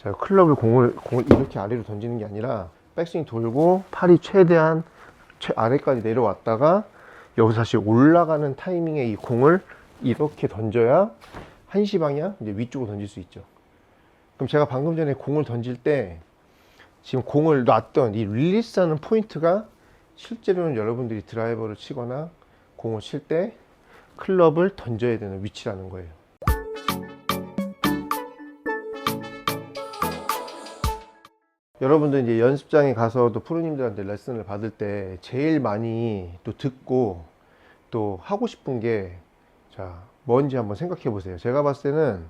자, 클럽을 공을 이렇게 아래로 던지는 게 아니라 백스윙 돌고 팔이 최대한 아래까지 내려왔다가 여기서 다시 올라가는 타이밍에 이 공을 이렇게 던져야 한시 방향 이제 위쪽으로 던질 수 있죠. 그럼 제가 방금 전에 공을 던질 때 지금 공을 놨던 이 릴리스하는 포인트가 실제로는 여러분들이 드라이버를 치거나 공을 칠 때 클럽을 던져야 되는 위치라는 거예요. 여러분들 이제 연습장에 가서도 프로님들한테 레슨을 받을 때 제일 많이 또 듣고 또 하고 싶은 게 자, 뭔지 한번 생각해 보세요. 제가 봤을 때는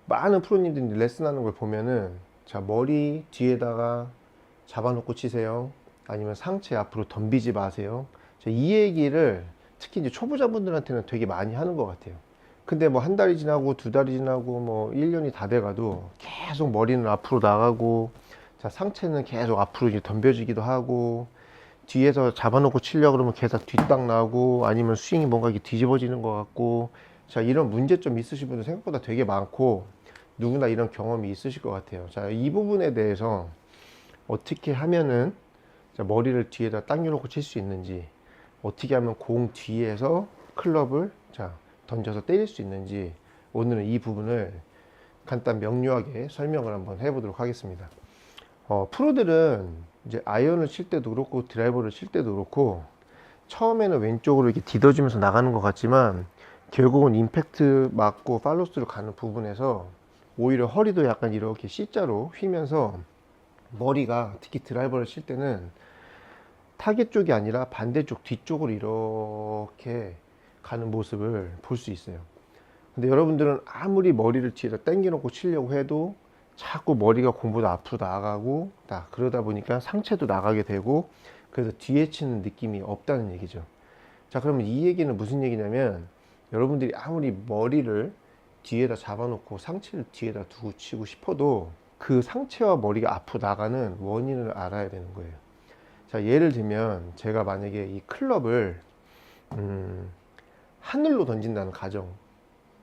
많은 프로님들이 레슨하는 걸 보면은 자, 머리 뒤에다가 잡아놓고 치세요. 아니면 상체 앞으로 덤비지 마세요. 이 얘기를 특히 이제 초보자분들한테는 되게 많이 하는 것 같아요. 근데 뭐 한 달이 지나고 두 달이 지나고 뭐 1년이 다 돼가도 계속 머리는 앞으로 나가고 자, 상체는 계속 앞으로 이제 덤벼지기도 하고 뒤에서 잡아놓고 치려고 그러면 계속 뒷땅 나고 아니면 스윙이 뭔가 이렇게 뒤집어지는 것 같고 자, 이런 문제점 있으신 분들 생각보다 되게 많고 누구나 이런 경험이 있으실 것 같아요. 자, 이 부분에 대해서 어떻게 하면은 자, 머리를 뒤에다 당겨놓고 칠 수 있는지 어떻게 하면 공 뒤에서 클럽을 자, 던져서 때릴 수 있는지 오늘은 이 부분을 간단 명료하게 설명을 한번 해보도록 하겠습니다. 프로들은 이제 아이언을 칠 때도 그렇고 드라이버를 칠 때도 그렇고 처음에는 왼쪽으로 이렇게 디뎌주면서 나가는 것 같지만 결국은 임팩트 맞고 팔로스로 가는 부분에서 오히려 허리도 약간 이렇게 C자로 휘면서 머리가 특히 드라이버를 칠 때는 타겟 쪽이 아니라 반대쪽 뒤쪽으로 이렇게 가는 모습을 볼 수 있어요. 근데 여러분들은 아무리 머리를 뒤에다 당겨 놓고 치려고 해도 자꾸 머리가 공보다 앞으로 나가고 그러다 보니까 상체도 나가게 되고 그래서 뒤에 치는 느낌이 없다는 얘기죠. 자, 그러면 이 얘기는 무슨 얘기냐면 여러분들이 아무리 머리를 뒤에다 잡아놓고 상체를 뒤에다 두고 치고 싶어도 그 상체와 머리가 앞으로 나가는 원인을 알아야 되는 거예요. 자, 예를 들면 제가 만약에 이 클럽을 하늘로 던진다는 가정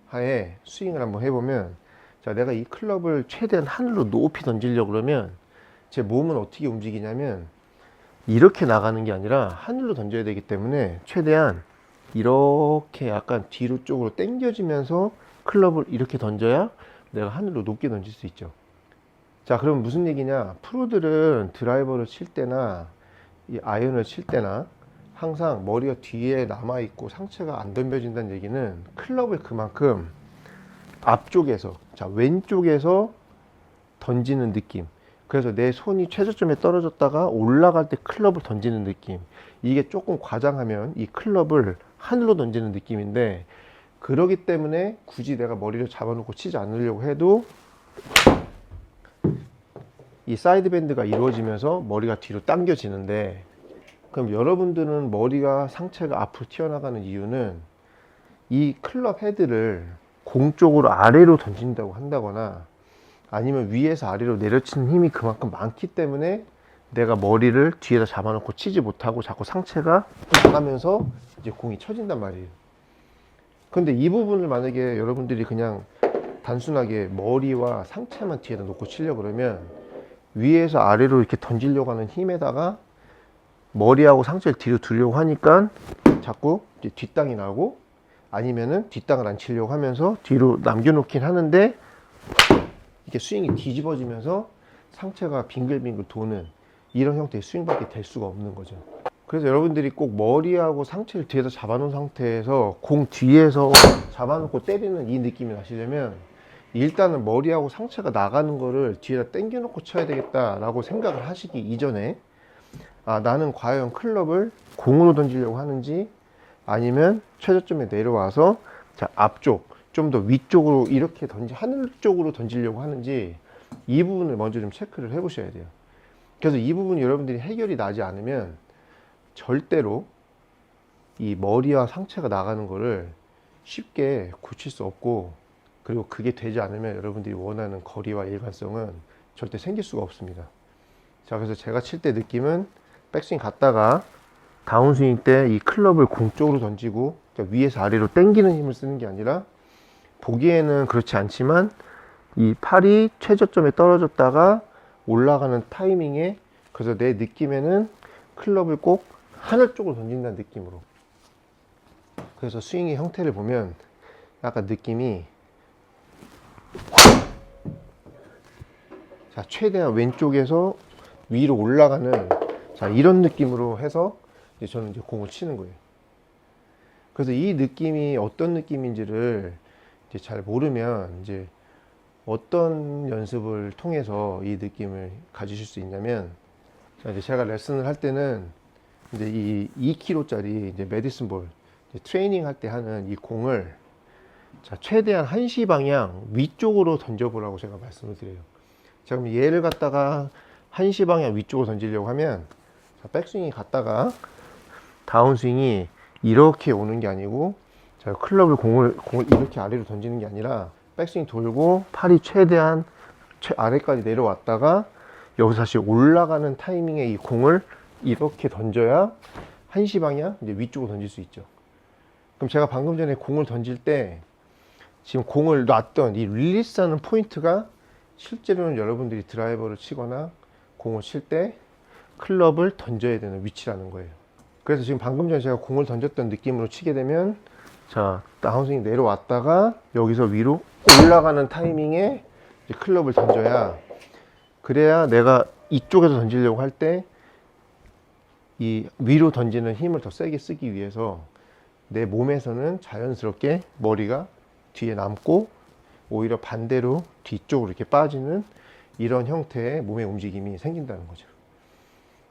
하에 스윙을 한번 해보면 자, 내가 이 클럽을 최대한 하늘로 높이 던지려고 그러면 제 몸은 어떻게 움직이냐면 이렇게 나가는 게 아니라 하늘로 던져야 되기 때문에 최대한 이렇게 약간 뒤로 쪽으로 당겨지면서 클럽을 이렇게 던져야 내가 하늘로 높게 던질 수 있죠. 자, 그럼 무슨 얘기냐? 프로들은 드라이버를 칠 때나 이 아이언을 칠 때나 항상 머리가 뒤에 남아있고 상체가 안 덤벼진다는 얘기는 클럽을 그만큼 앞쪽에서 자, 왼쪽에서 던지는 느낌. 그래서 내 손이 최저점에 떨어졌다가 올라갈 때 클럽을 던지는 느낌. 이게 조금 과장하면 이 클럽을 하늘로 던지는 느낌인데 그러기 때문에 굳이 내가 머리를 잡아놓고 치지 않으려고 해도 이 사이드 밴드가 이루어지면서 머리가 뒤로 당겨지는데 그럼 여러분들은 머리가 상체가 앞으로 튀어나가는 이유는 이 클럽 헤드를 공 쪽으로 아래로 던진다고 한다거나 아니면 위에서 아래로 내려치는 힘이 그만큼 많기 때문에 내가 머리를 뒤에다 잡아놓고 치지 못하고 자꾸 상체가 나가면서 이제 공이 쳐진단 말이에요. 근데 이 부분을 만약에 여러분들이 그냥 단순하게 머리와 상체만 뒤에다 놓고 치려고 그러면 위에서 아래로 이렇게 던지려고 하는 힘에다가 머리하고 상체를 뒤로 두려고 하니까 자꾸 이제 뒷땅이 나고 아니면은 뒷땅을 안 치려고 하면서 뒤로 남겨놓긴 하는데 이렇게 스윙이 뒤집어지면서 상체가 빙글빙글 도는 이런 형태의 스윙밖에 될 수가 없는 거죠. 그래서 여러분들이 꼭 머리하고 상체를 뒤에서 잡아놓은 상태에서 공 뒤에서 잡아놓고 때리는 이 느낌이 나시려면 일단은 머리하고 상체가 나가는 거를 뒤에다 당겨 놓고 쳐야 되겠다라고 생각을 하시기 이전에 나는 과연 클럽을 공으로 던지려고 하는지 아니면 최저점에 내려와서 자, 앞쪽 좀 더 위쪽으로 이렇게 하늘 쪽으로 던지려고 하는지 이 부분을 먼저 좀 체크를 해 보셔야 돼요. 그래서 이 부분이 여러분들이 해결이 나지 않으면 절대로 이 머리와 상체가 나가는 거를 쉽게 고칠 수 없고 그리고 그게 되지 않으면 여러분들이 원하는 거리와 일관성은 절대 생길 수가 없습니다. 자, 그래서 제가 칠 때 느낌은 백스윙 갔다가 다운스윙 때 이 클럽을 공 쪽으로 던지고 위에서 아래로 당기는 힘을 쓰는 게 아니라 보기에는 그렇지 않지만 이 팔이 최저점에 떨어졌다가 올라가는 타이밍에, 그래서 내 느낌에는 클럽을 꼭 하늘 쪽으로 던진다는 느낌으로. 그래서 스윙의 형태를 보면 약간 느낌이, 자, 최대한 왼쪽에서 위로 올라가는, 자, 이런 느낌으로 해서 이제 저는 이제 공을 치는 거예요. 그래서 이 느낌이 어떤 느낌인지를 이제 잘 모르면 이제 어떤 연습을 통해서 이 느낌을 가지실 수 있냐면, 자, 이제 제가 레슨을 할 때는 이제 이 2kg짜리 이제 메디슨 볼, 이제 트레이닝 할 때 하는 이 공을, 자, 최대한 1시 방향 위쪽으로 던져보라고 제가 말씀을 드려요. 자, 그럼 얘를 갖다가 1시 방향 위쪽으로 던지려고 하면, 자, 백스윙이 갔다가 다운스윙이 이렇게 오는 게 아니고, 자, 클럽을 공을 이렇게 아래로 던지는 게 아니라 백스윙 돌고 팔이 최대한 아래까지 내려왔다가 여기서 다시 올라가는 타이밍에 이 공을 이렇게 던져야 1시 방향 이제 위쪽으로 던질 수 있죠. 그럼 제가 방금 전에 공을 던질 때 지금 공을 놨던 이 릴리스하는 포인트가 실제로는 여러분들이 드라이버를 치거나 공을 칠 때 클럽을 던져야 되는 위치라는 거예요. 그래서 지금 방금 전에 제가 공을 던졌던 느낌으로 치게 되면, 자, 다운스윙이 내려왔다가 여기서 위로 올라가는 타이밍에 이제 클럽을 던져야, 그래야 내가 이쪽에서 던지려고 할 때 이 위로 던지는 힘을 더 세게 쓰기 위해서 내 몸에서는 자연스럽게 머리가 뒤에 남고 오히려 반대로 뒤쪽으로 이렇게 빠지는 이런 형태의 몸의 움직임이 생긴다는 거죠.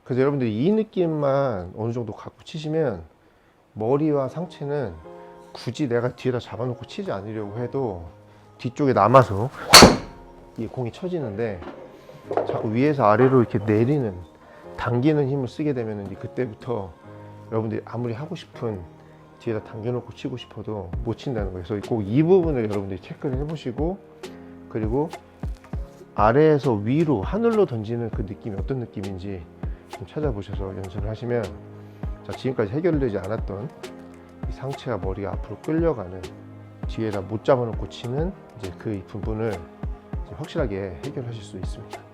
그래서 여러분들이 이 느낌만 어느 정도 갖고 치시면 머리와 상체는 굳이 내가 뒤에다 잡아놓고 치지 않으려고 해도 뒤쪽에 남아서 이 공이 쳐지는데, 자꾸 위에서 아래로 이렇게 내리는, 당기는 힘을 쓰게 되면 이제 그때부터 여러분들이 아무리 하고 싶은 뒤에다 당겨놓고 치고 싶어도 못 친다는 거예요. 그래서 꼭 이 부분을 여러분들이 체크를 해보시고, 그리고 아래에서 위로 하늘로 던지는 그 느낌이 어떤 느낌인지 좀 찾아보셔서 연습을 하시면, 자, 지금까지 해결되지 않았던 이 상체와 머리가 앞으로 끌려가는, 뒤에다 못 잡아놓고 치는 이제 그 부분을 이제 확실하게 해결하실 수 있습니다.